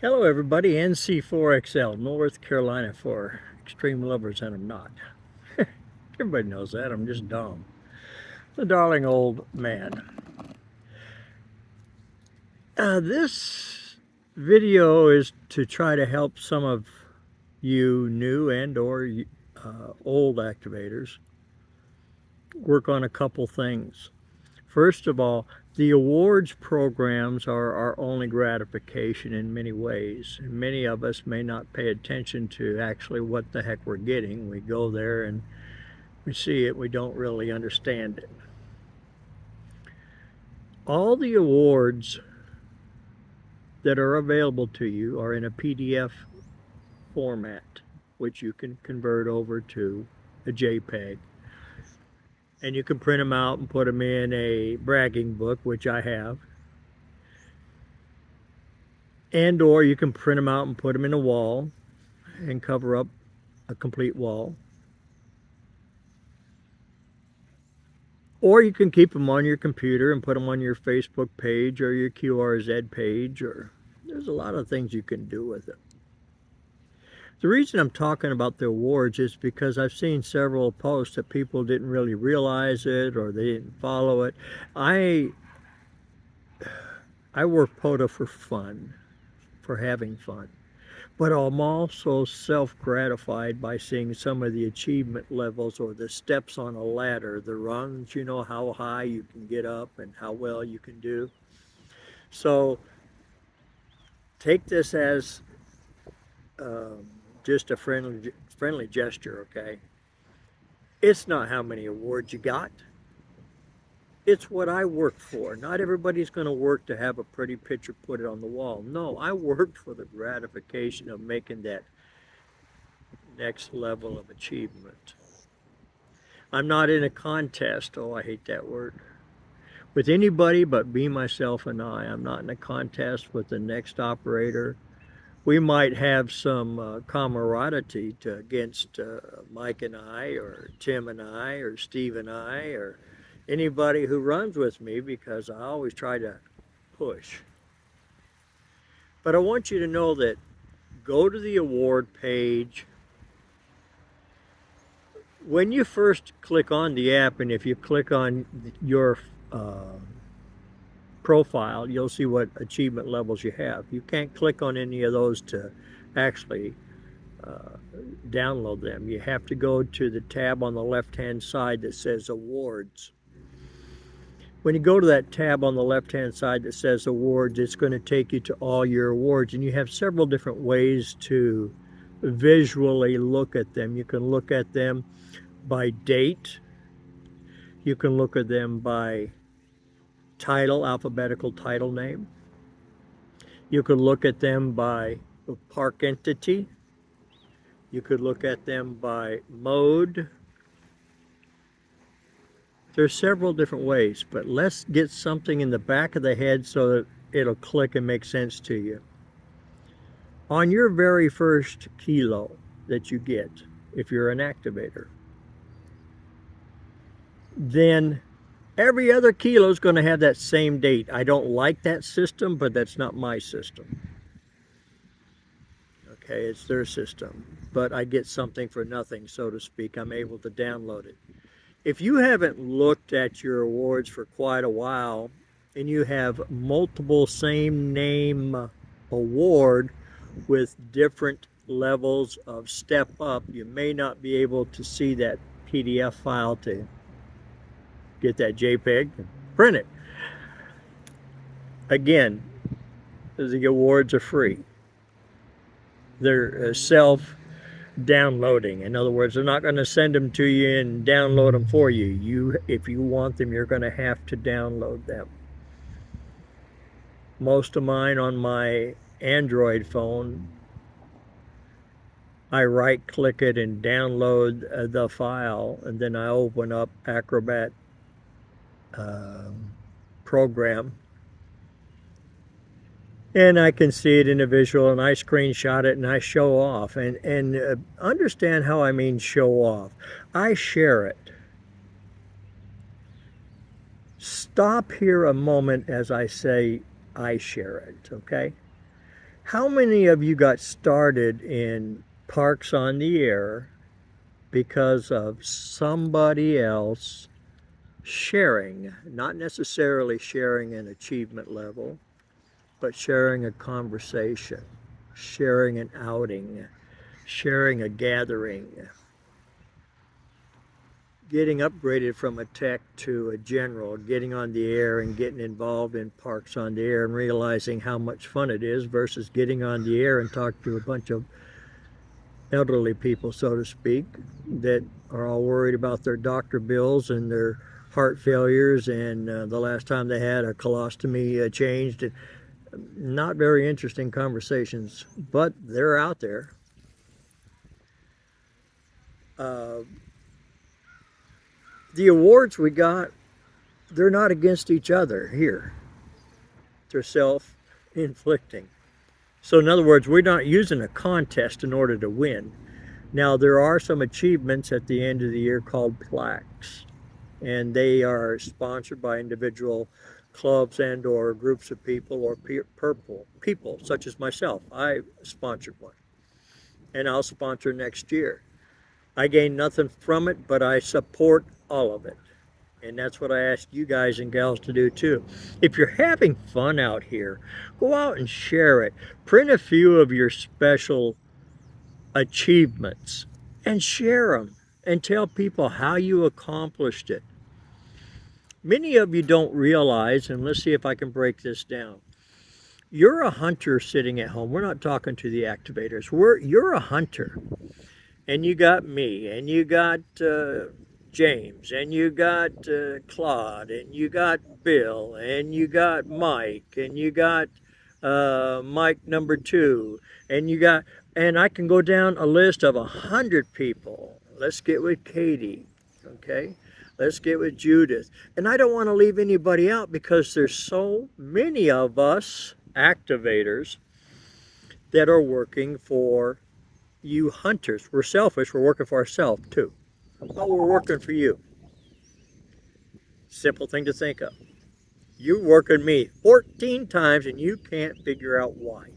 Hello everybody, NC4XL, North Carolina for extreme lovers, and I'm not. Everybody knows that, I'm just dumb. The darling old man. This video is to try to help some of you new and or old activators work on a couple things. First of all, the awards programs are our only gratification in many ways. Many of us may not pay attention to actually what the heck we're getting. We go there and we see it, we don't really understand it. All the awards that are available to you are in a PDF format, which you can convert over to a JPEG. And you can print them out and put them in a bragging book, which I have. And or you can print them out and put them in a wall and cover up a complete wall. Or you can keep them on your computer and put them on your Facebook page or your QRZ page, or there's a lot of things you can do with it. The reason I'm talking about the awards is because I've seen several posts that people didn't really realize it or they didn't follow it. I work POTA for fun, for having fun. But I'm also self-gratified by seeing some of the achievement levels or the steps on a ladder, the rungs, you know, how high you can get up and how well you can do. So take this as just a friendly gesture, okay? It's not how many awards you got. It's what I work for. Not everybody's going to work to have a pretty picture put it on the wall. No, I work for the gratification of making that next level of achievement. I'm not in a contest. Oh, I hate that word. With anybody but me, myself, and I. I'm not in a contest with the next operator. We might have some camaraderie against Mike and I, or Tim and I, or Steve and I, or anybody who runs with me, because I always try to push. But I want you to know that go to the award page. When you first click on the app, and if you click on your profile, you'll see what achievement levels you have. You can't click on any of those to actually download them. You have to go to the tab on the left-hand side that says awards. When you go to that tab on the left-hand side that says awards, it's going to take you to all your awards, and you have several different ways to visually look at them. You can look at them by date. You can look at them by title, alphabetical title name. You could look at them by park entity. You could look at them by mode. There's several different ways, but let's get something in the back of the head so that it'll click and make sense to you. On your very first kilo that you get, if you're an activator, then every other kilo is going to have that same date. I don't like that system, but that's not my system. Okay, it's their system. But I get something for nothing, so to speak. I'm able to download it. If you haven't looked at your awards for quite a while, and you have multiple same name award with different levels of step up, you may not be able to see that PDF file to get that JPEG and print it. Again, the awards are free. They're self-downloading. In other words, they're not going to send them to you and download them for you. If you want them, you're going to have to download them. Most of mine on my Android phone, I right-click it and download the file, and then I open up Acrobat program, and I can see it in a visual, and I screenshot it and I show off. And understand how I mean show off. I share it. Stop here a moment as I say I share it, okay? How many of you got started in Parks on the Air because of somebody else sharing, not necessarily sharing an achievement level, but sharing a conversation, sharing an outing, sharing a gathering, getting upgraded from a tech to a general, getting on the air and getting involved in Parks on the Air and realizing how much fun it is versus getting on the air and talk to a bunch of elderly people, so to speak, that are all worried about their doctor bills and their heart failures and the last time they had a colostomy changed. Not very interesting conversations, but they're out there. Uh, the awards we got, they're not against each other here. They're self-inflicting. So in other words, we're not using a contest in order to win. Now there are some achievements at the end of the year called plaques, and they are sponsored by individual clubs and or groups of people or people such as myself. I sponsored one, and I'll sponsor next year. I gain nothing from it, but I support all of it. And that's what I ask you guys and gals to do too. If you're having fun out here, go out and share it. Print a few of your special achievements and share them and tell people how you accomplished it. Many of you don't realize, and let's see if I can break this down. You're a hunter sitting at home. We're not talking to the activators. You're a hunter. And you got me, and you got James, and you got Claude, and you got Bill, and you got Mike, and you got Mike number 2, and I can go down a list of 100 people. Let's get with Katie, okay? Let's get with Judith. And I don't want to leave anybody out because there's so many of us activators that are working for you hunters. We're selfish, we're working for ourselves too. But we're working for you. Simple thing to think of. You're working me 14 times and you can't figure out why.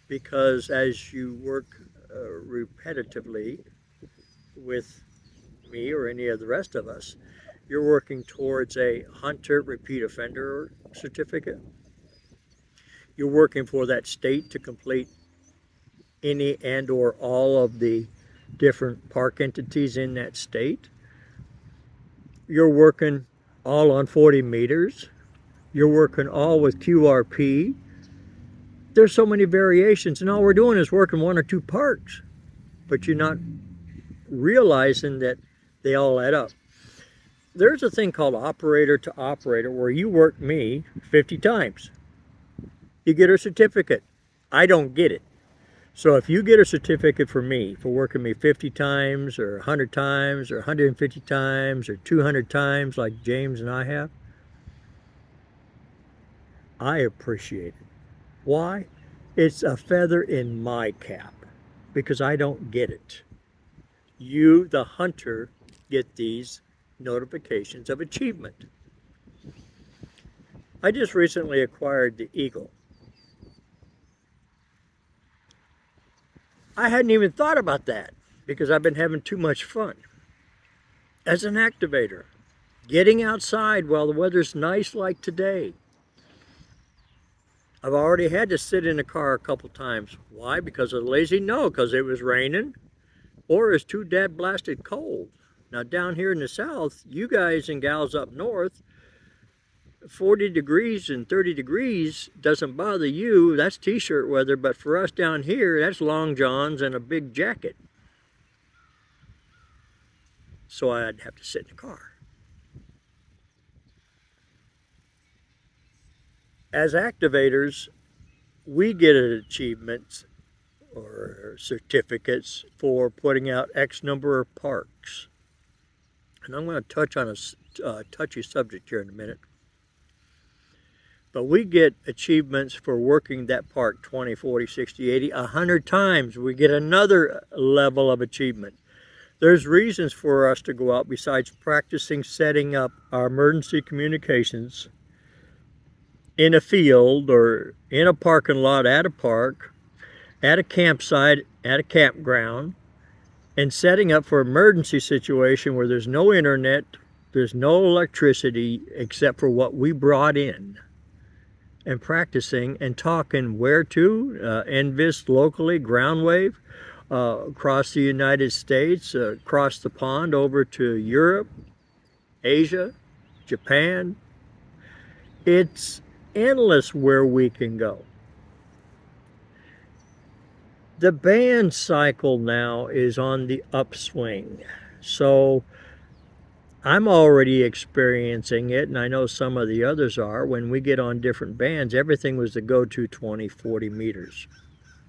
Because as you work repetitively with me or any of the rest of us, you're working towards a hunter repeat offender certificate. You're working for that state to complete any and or all of the different park entities in that state. You're working all on 40 meters. You're working all with QRP. There's so many variations, and all we're doing is working 1 or 2 parks, but you're not realizing that they all add up. There's a thing called operator to operator where you work me 50 times. You get a certificate. I don't get it. So if you get a certificate for me for working me 50 times or 100 times or 150 times or 200 times like James and I have, I appreciate it. Why? It's a feather in my cap because I don't get it. You, the hunter, get these notifications of achievement. I just recently acquired the Eagle. I hadn't even thought about that because I've been having too much fun. As an activator, getting outside while the weather's nice like today. I've already had to sit in the car a couple times. Why? Because of the lazy? No, because it was raining or it's too dead blasted cold. Now down here in the south, you guys and gals up north, 40 degrees and 30 degrees doesn't bother you. That's t-shirt weather, but for us down here, that's long johns and a big jacket. So I'd have to sit in the car. As activators, we get achievements or certificates for putting out X number of parks. And I'm going to touch on a touchy subject here in a minute. But we get achievements for working that park 20, 40, 60, 80, 100 times. We get another level of achievement. There's reasons for us to go out besides practicing setting up our emergency communications in a field or in a parking lot at a park, at a campsite, at a campground, and setting up for emergency situation where there's no internet, there's no electricity except for what we brought in, and practicing and talking where to, NVIS locally, ground wave, across the United States, across the pond over to Europe, Asia, Japan. It's endless where we can go. The band cycle now is on the upswing. So I'm already experiencing it, and I know some of the others are. When we get on different bands, everything was to go to 20, 40 meters.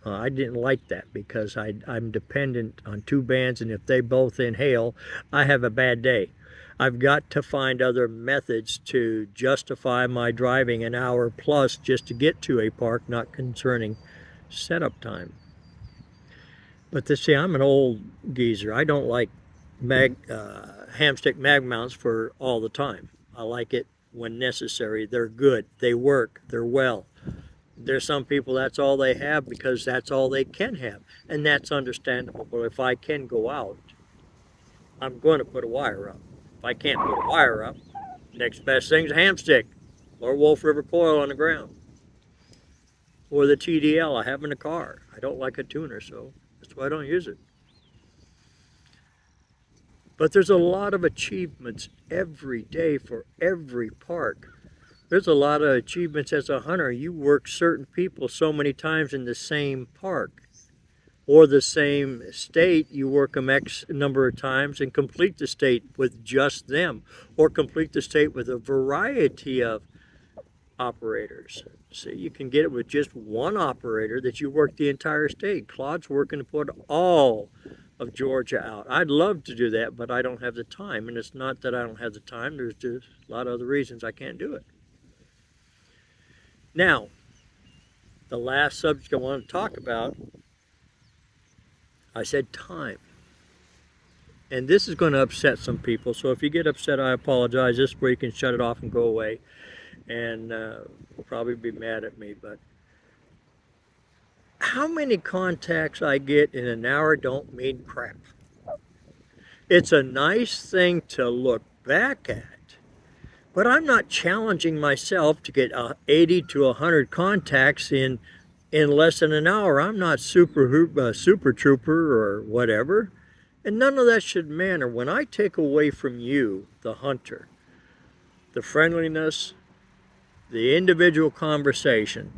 I didn't like that because I'm dependent on two bands, and if they both inhale, I have a bad day. I've got to find other methods to justify my driving an hour plus just to get to a park, not concerning setup time. But see, I'm an old geezer. I don't like hamstick mag mounts for all the time. I like it when necessary. They're good. They work. They're well. There's some people that's all they have because that's all they can have. And that's understandable. But if I can go out, I'm going to put a wire up. If I can't put a wire up, next best thing's a hamstick or Wolf River coil on the ground. Or the TDL I have in the car. I don't like a tuner, so that's why I don't use it. But there's a lot of achievements every day for every park. There's a lot of achievements as a hunter. You work certain people so many times in the same park or the same state. You work them X number of times and complete the state with just them, or complete the state with a variety of operators. See, you can get it with just one operator that you work the entire state. Claude's working to put all of Georgia out. I'd love to do that, but I don't have the time. And it's not that I don't have the time. There's just a lot of other reasons I can't do it. Now, the last subject I want to talk about, I said time. And this is going to upset some people. So if you get upset, I apologize. This is where you can shut it off and go away. And probably be mad at me. But how many contacts I get in an hour don't mean crap. It's a nice thing to look back at. But I'm not challenging myself to get 80 to 100 contacts in less than an hour. I'm not super trooper or whatever. And none of that should matter. When I take away from you, the hunter, the friendliness, the individual conversation,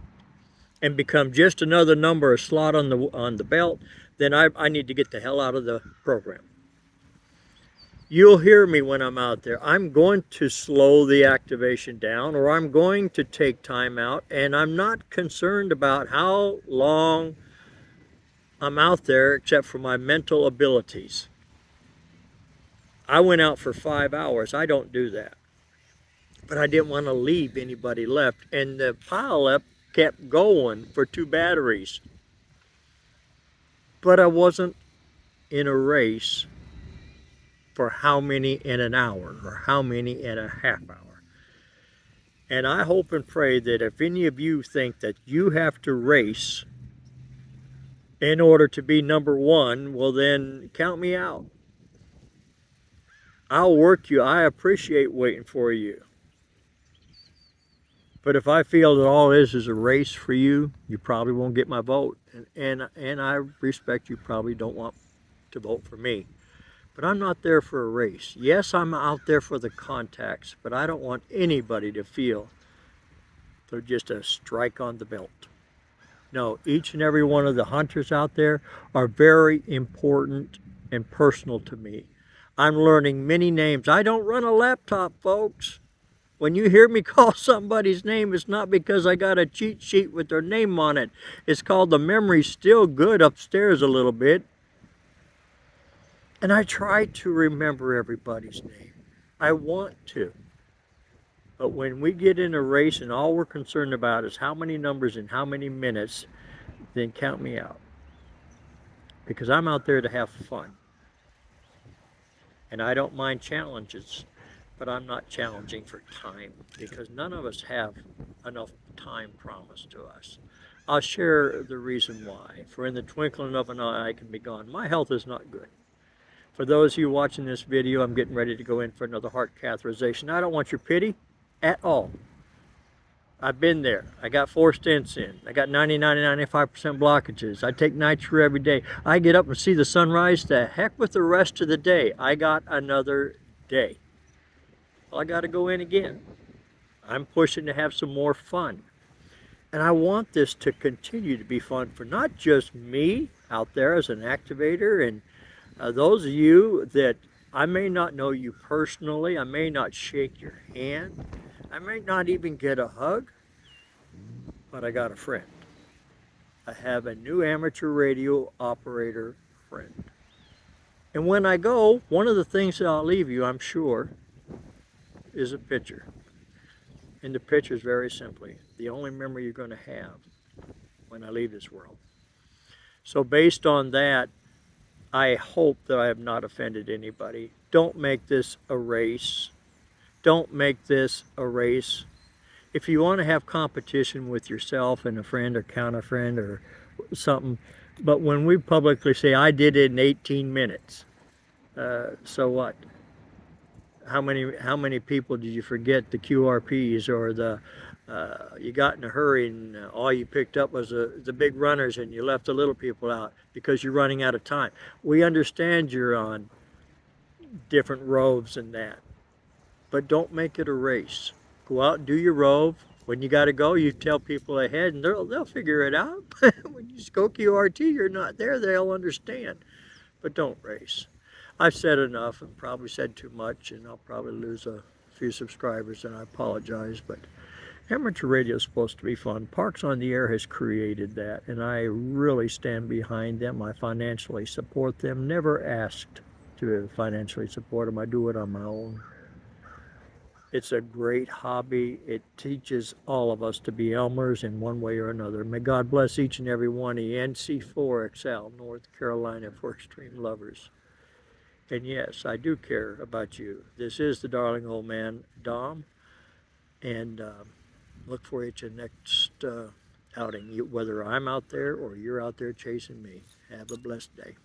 and become just another number, a slot on the belt, then I need to get the hell out of the program. You'll hear me when I'm out there. I'm going to slow the activation down, or I'm going to take time out, and I'm not concerned about how long I'm out there except for my mental abilities. I went out for 5 hours. I don't do that. But I didn't want to leave anybody left, and the pile-up kept going for 2 batteries. But I wasn't in a race for how many in an hour or how many in a half hour. And I hope and pray that if any of you think that you have to race in order to be number one, well then count me out. I'll work you. I appreciate waiting for you. But if I feel that all it is a race for you, you probably won't get my vote. And I respect you probably don't want to vote for me. But I'm not there for a race. Yes, I'm out there for the contacts, but I don't want anybody to feel they're just a strike on the belt. No, each and every one of the hunters out there are very important and personal to me. I'm learning many names. I don't run a laptop, folks. When you hear me call somebody's name, it's not because I got a cheat sheet with their name on it. It's called the memory's still good upstairs a little bit. And I try to remember everybody's name. I want to. But when we get in a race and all we're concerned about is how many numbers in how many minutes, then count me out. Because I'm out there to have fun. And I don't mind challenges. but I'm not challenging for time because none of us have enough time promised to us. I'll share the reason why. For in the twinkling of an eye, I can be gone. My health is not good. For those of you watching this video, I'm getting ready to go in for another heart catheterization. I don't want your pity at all. I've been there. I got 4 stents in. I got 99 and 95% blockages. I take nitro every day. I get up and see the sunrise. The heck with the rest of the day. I got another day. Well, I got to go in again. I'm pushing to have some more fun. And I want this to continue to be fun for not just me out there as an activator and those of you that I may not know you personally, I may not shake your hand, I may not even get a hug, but I got a friend. I have a new amateur radio operator friend. And when I go, one of the things that I'll leave you, I'm sure, is a picture. And the picture is very simply the only memory you're going to have when I leave this world. So based on that, I hope that I have not offended anybody. Don't make this a race. Don't make this a race. If you want to have competition with yourself and a friend or count a friend or something, but when we publicly say, I did it in 18 minutes, so what? How many people did you forget the QRPs or the you got in a hurry and all you picked up was the big runners and you left the little people out because you're running out of time. We understand you're on different roves and that, but don't make it a race. Go out and do your rove. When you got to go, you tell people ahead and they'll figure it out. When you go QRT, you're not there, they'll understand. But don't race. I've said enough and probably said too much, and I'll probably lose a few subscribers, and I apologize, but amateur radio is supposed to be fun. Parks on the Air has created that, and I really stand behind them. I financially support them. Never asked to financially support them. I do it on my own. It's a great hobby. It teaches all of us to be Elmers in one way or another. May God bless each and every one of you. NC4XL, North Carolina for Extreme Lovers. And yes, I do care about you. This is the darling old man, Dom, and look for you at your next outing, whether I'm out there or you're out there chasing me. Have a blessed day.